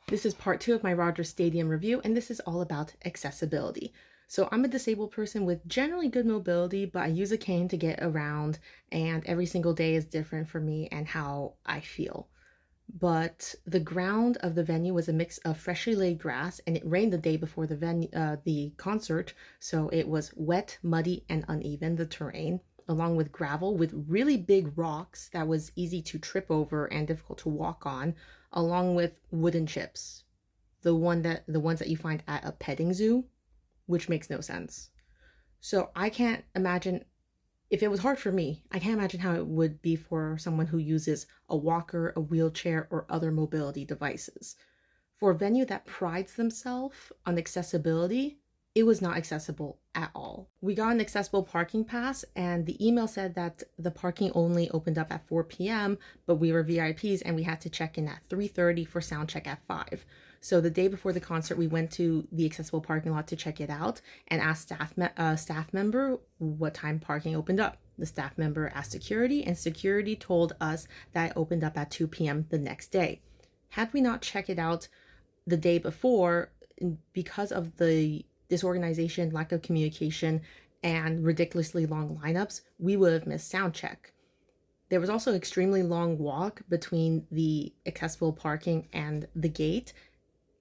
This is part 2 of my Rogers Stadium review, and this is all about accessibility. So I'm a disabled person with generally good mobility, but I use a cane to get around, and every single day is different for me and how I feel. But the ground of the venue was a mix of freshly laid grass, and it rained the day before the concert, so it was wet, muddy, and uneven, the terrain, along with gravel with really big rocks that was easy to trip over and difficult to walk on, along with wooden chips, the ones that you find at a petting zoo, which makes no sense. So I can't imagine, if it was hard for me, I can't imagine how it would be for someone who uses a walker, a wheelchair, or other mobility devices. For a venue that prides themselves on accessibility, it was not accessible at all. We got an accessible parking pass, and the email said that the parking only opened up at 4 p.m., but we were VIPs and we had to check in at 3:30 for sound check at 5. So the day before the concert, we went to the accessible parking lot to check it out and asked staff member what time parking opened up. The staff member asked security, and security told us that it opened up at 2 p.m. the next day. Had we not checked it out the day before, because of the disorganization, lack of communication, and ridiculously long lineups, we would have missed sound check. There was also an extremely long walk between the accessible parking and the gate,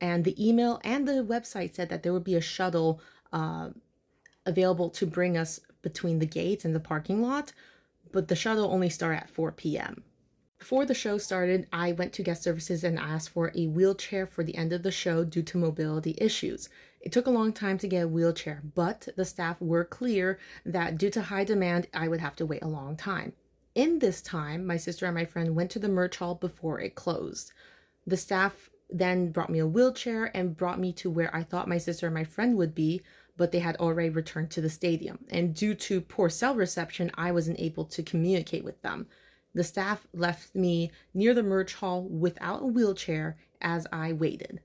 and the email and the website said that there would be a shuttle available to bring us between the gates and the parking lot, but the shuttle only started at 4 p.m. Before the show started, I went to guest services and asked for a wheelchair for the end of the show due to mobility issues. It took a long time to get a wheelchair, but the staff were clear that due to high demand, I would have to wait a long time. In this time, my sister and my friend went to the merch hall before it closed. The staff then brought me a wheelchair and brought me to where I thought my sister and my friend would be, but they had already returned to the stadium. And due to poor cell reception, I wasn't able to communicate with them. The staff left me near the merch hall without a wheelchair as I waited.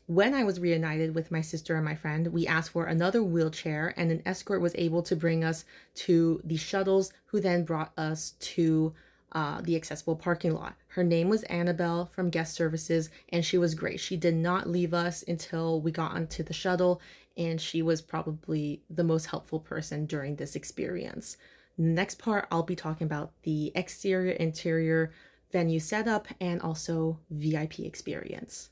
When I was reunited with my sister and my friend, we asked for another wheelchair, and an escort was able to bring us to the shuttles, who then brought us to the accessible parking lot. Her name was Annabelle from guest services, and she was great. She did not leave us until we got onto the shuttle, and she was probably the most helpful person during this experience. Next part, I'll be talking about the exterior, interior, venue setup, and also VIP experience.